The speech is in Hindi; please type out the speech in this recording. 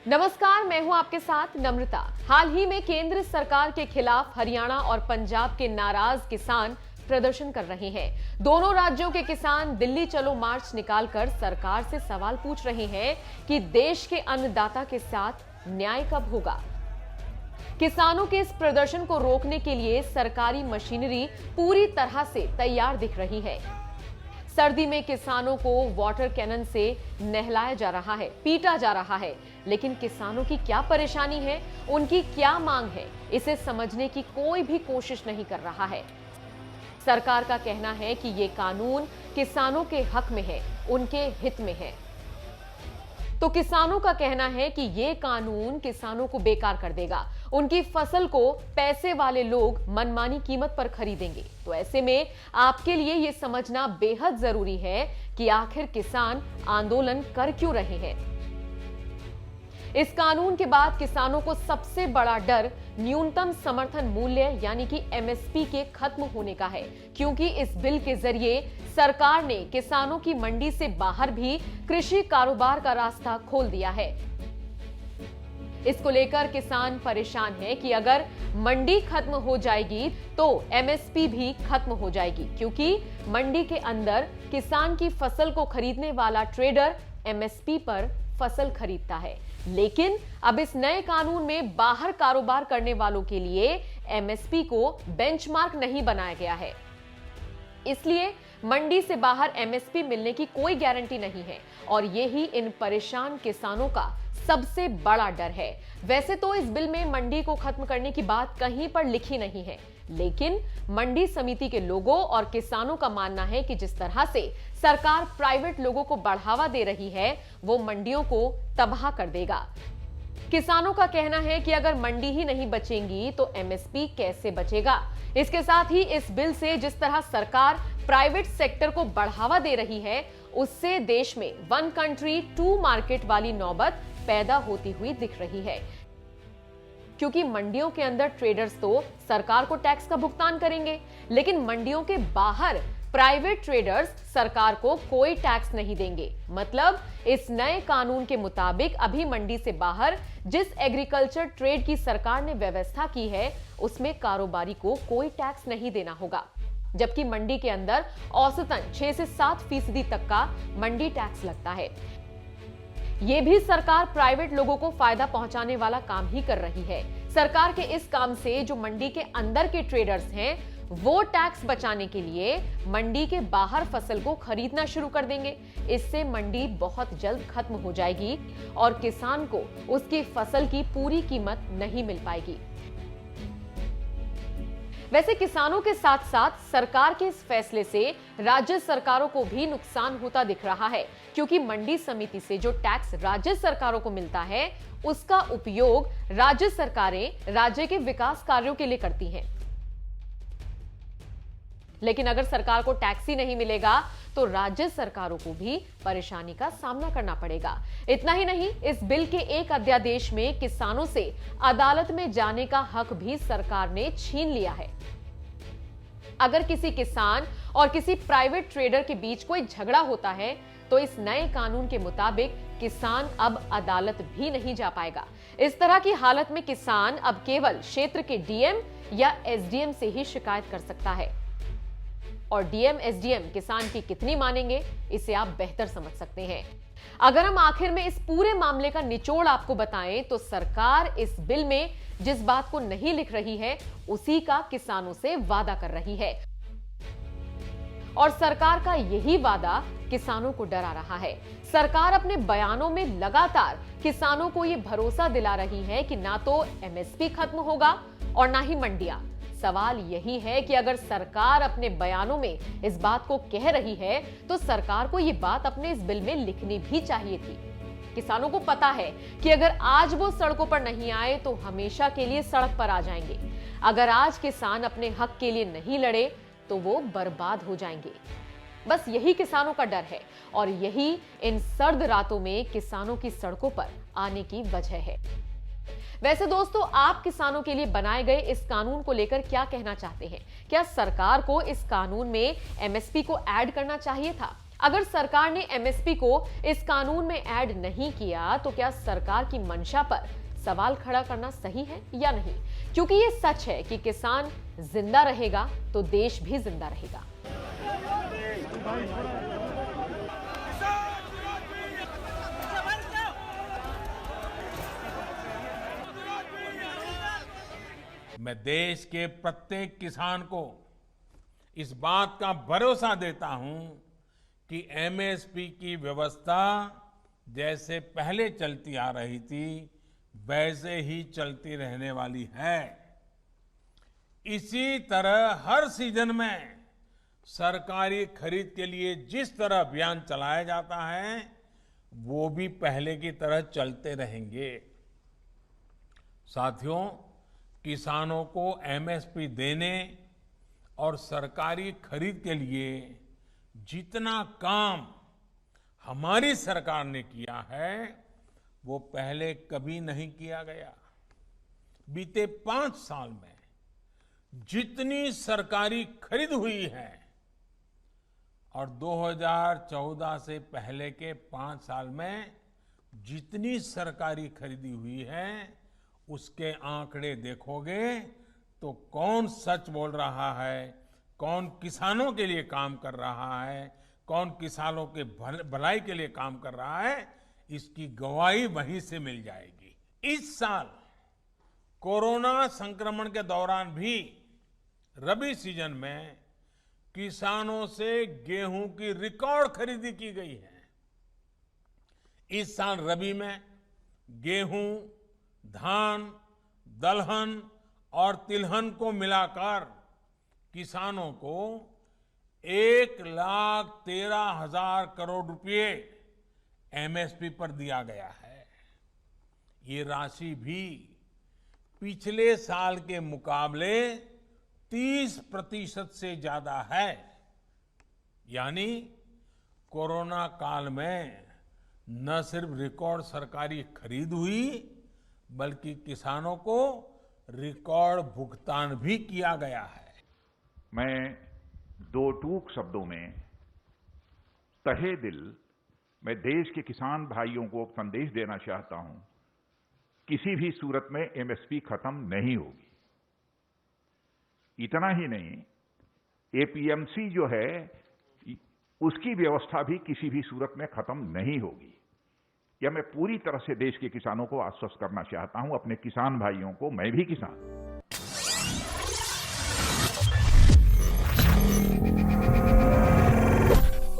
नमस्कार, मैं हूं आपके साथ नम्रता। हाल ही में केंद्र सरकार के खिलाफ हरियाणा और पंजाब के नाराज किसान प्रदर्शन कर रहे हैं। दोनों राज्यों के किसान दिल्ली चलो मार्च निकालकर सरकार से सवाल पूछ रहे हैं कि देश के अन्नदाता के साथ न्याय कब होगा। किसानों के इस प्रदर्शन को रोकने के लिए सरकारी मशीनरी पूरी तरह से तैयार दिख रही है। सर्दी में किसानों को वाटर कैनन से नहलाया जा रहा है, पीटा जा रहा है, लेकिन किसानों की क्या परेशानी है, उनकी क्या मांग है, इसे समझने की कोई भी कोशिश नहीं कर रहा है। सरकार का कहना है कि ये कानून किसानों के हक में है, उनके हित में है। तो किसानों का कहना है कि ये कानून किसानों को बेकार कर देगा, उनकी फसल को पैसे वाले लोग मनमानी कीमत पर खरीदेंगे। तो ऐसे में आपके लिए ये समझना बेहद जरूरी है कि आखिर किसान आंदोलन कर क्यों रहे हैं। इस कानून के बाद किसानों को सबसे बड़ा डर न्यूनतम समर्थन मूल्य यानी कि एमएसपी के खत्म होने का है, क्योंकि इस बिल के जरिए सरकार ने किसानों की मंडी से बाहर भी कृषि कारोबार का रास्ता खोल दिया है। इसको लेकर किसान परेशान है कि अगर मंडी खत्म हो जाएगी तो एमएसपी भी खत्म हो जाएगी, क्योंकि मंडी के अंदर किसान की फसल को खरीदने वाला ट्रेडर एमएसपी पर फसल खरीदता है। लेकिन अब इस नए कानून में बाहर कारोबार करने वालों के लिए एमएसपी को बेंचमार्क नहीं बनाया गया है, इसलिए मंडी से बाहर एमएसपी मिलने की कोई गारंटी नहीं है और यही इन परेशान किसानों का सबसे बड़ा डर है। वैसे तो इस बिल में मंडी को खत्म करने की बात कहीं पर लिखी नहीं है, लेकिन मंडी समिति के लोगों और किसानों का मानना है कि जिस तरह से सरकार प्राइवेट लोगों को बढ़ावा दे रही है, वो मंडियों को तबाह कर देगा। किसानों का कहना है कि अगर मंडी ही नहीं बचेंगी तो एमएसपी कैसे बचेगा। इसके साथ ही इस बिल से जिस तरह सरकार प्राइवेट सेक्टर को बढ़ावा दे रही है, उससे देश में वन कंट्री टू मार्केट वाली नौबत पैदा होती हुई दिख रही है, क्योंकि मंडियों के अंदर ट्रेडर्स तो सरकार को टैक्स का भुगतान करेंगे, लेकिन मंडियों के बाहर प्राइवेट ट्रेडर्स सरकार को कोई टैक्स नहीं देंगे। मतलब इस नए कानून के मुताबिक अभी मंडी से बाहर जिस एग्रीकल्चर ट्रेड की सरकार ने व्यवस्था की है, उसमें कारोबारी को कोई टैक्स नहीं देना होगा, जबकि मंडी के अंदर औसतन 6 से 7% तक का मंडी टैक्स लगता है। ये भी सरकार प्राइवेट लोगों को फायदा पहुंचाने वाला काम ही कर रही है। सरकार के इस काम से जो मंडी के अंदर के ट्रेडर्स हैं, वो टैक्स बचाने के लिए मंडी के बाहर फसल को खरीदना शुरू कर देंगे। इससे मंडी बहुत जल्द खत्म हो जाएगी और किसान को उसकी फसल की पूरी कीमत नहीं मिल पाएगी। वैसे किसानों के साथ साथ सरकार के इस फैसले से राज्य सरकारों को भी नुकसान होता दिख रहा है, क्योंकि मंडी समिति से जो टैक्स राज्य सरकारों को मिलता है, उसका उपयोग राज्य सरकारें राज्य के विकास कार्यों के लिए करती हैं। लेकिन अगर सरकार को टैक्स ही नहीं मिलेगा तो राज्य सरकारों को भी परेशानी का सामना करना पड़ेगा। इतना ही नहीं, इस बिल के एक अध्यादेश में किसानों से अदालत में जाने का हक भी सरकार ने छीन लिया है। अगर किसी किसान और किसी प्राइवेट ट्रेडर के बीच कोई झगड़ा होता है तो इस नए कानून के मुताबिक किसान अब अदालत भी नहीं जा पाएगा। इस तरह की हालत में किसान अब केवल क्षेत्र के डीएम या एसडीएम से ही शिकायत कर सकता है, और डीएम एसडीएम किसान की कितनी मानेंगे, इसे आप बेहतर समझ सकते हैं। अगर हम आखिर में इस पूरे मामले का निचोड़ आपको बताएं तो सरकार इस बिल में जिस बात को नहीं लिख रही है, उसी का किसानों से वादा कर रही है, और सरकार का यही वादा किसानों को डरा रहा है। सरकार अपने बयानों में लगातार किसानों को यह भरोसा दिला रही है कि ना तो एमएसपी खत्म होगा और ना ही मंडियां। सवाल यही है कि अगर सरकार अपने बयानों में इस बात को कह रही है तो सरकार को यह बात अपने इस बिल में लिखनी भी चाहिए थी। किसानों को पता है कि अगर आज वो सड़कों पर नहीं आए तो हमेशा के लिए सड़क पर आ जाएंगे। अगर आज किसान अपने हक के लिए नहीं लड़े तो वो बर्बाद हो जाएंगे। बस यही किसानों का डर है और यही इन सर्द रातों में किसानों की सड़कों पर आने की वजह है। वैसे दोस्तों, आप किसानों के लिए बनाए गए इस कानून को लेकर क्या कहना चाहते हैं? क्या सरकार को इस कानून में एमएसपी को ऐड करना चाहिए था? अगर सरकार ने एमएसपी को इस कानून में ऐड नहीं किया तो क्या सरकार की मंशा पर सवाल खड़ा करना सही है या नहीं? क्योंकि ये सच है कि किसान जिंदा रहेगा तो देश भी जिंदा रहेगा। मैं देश के प्रत्येक किसान को इस बात का भरोसा देता हूं कि एमएसपी की व्यवस्था जैसे पहले चलती आ रही थी वैसे ही चलती रहने वाली है। इसी तरह हर सीजन में सरकारी खरीद के लिए जिस तरह अभियान चलाया जाता है वो भी पहले की तरह चलते रहेंगे। साथियों, किसानों को एमएसपी देने और सरकारी खरीद के लिए जितना काम हमारी सरकार ने किया है वो पहले कभी नहीं किया गया। बीते 5 साल में जितनी सरकारी खरीद हुई है और 2014 से पहले के 5 साल में जितनी सरकारी खरीदी हुई है उसके आंकड़े देखोगे तो कौन सच बोल रहा है, कौन किसानों के लिए काम कर रहा है, कौन किसानों के भलाई के लिए काम कर रहा है, इसकी गवाही वहीं से मिल जाएगी। इस साल कोरोना संक्रमण के दौरान भी रबी सीजन में किसानों से गेहूं की रिकॉर्ड खरीदी की गई है। इस साल रबी में गेहूं, धान, दलहन और तिलहन को मिलाकर किसानों को 1,13,000 करोड़ रुपए एमएसपी पर दिया गया है। ये राशि भी पिछले साल के मुकाबले 30% से ज्यादा है। यानी कोरोना काल में न सिर्फ रिकॉर्ड सरकारी खरीद हुई बल्कि किसानों को रिकॉर्ड भुगतान भी किया गया है। मैं 2 टूक शब्दों में तहे दिल मैं देश के किसान भाइयों को संदेश देना चाहता हूं, किसी भी सूरत में एमएसपी खत्म नहीं होगी। इतना ही नहीं, एपीएमसी जो है उसकी व्यवस्था भी किसी भी सूरत में खत्म नहीं होगी। यह मैं पूरी तरह से देश के किसानों को आश्वस्त करना चाहता हूं, अपने किसान भाइयों को। मैं भी किसान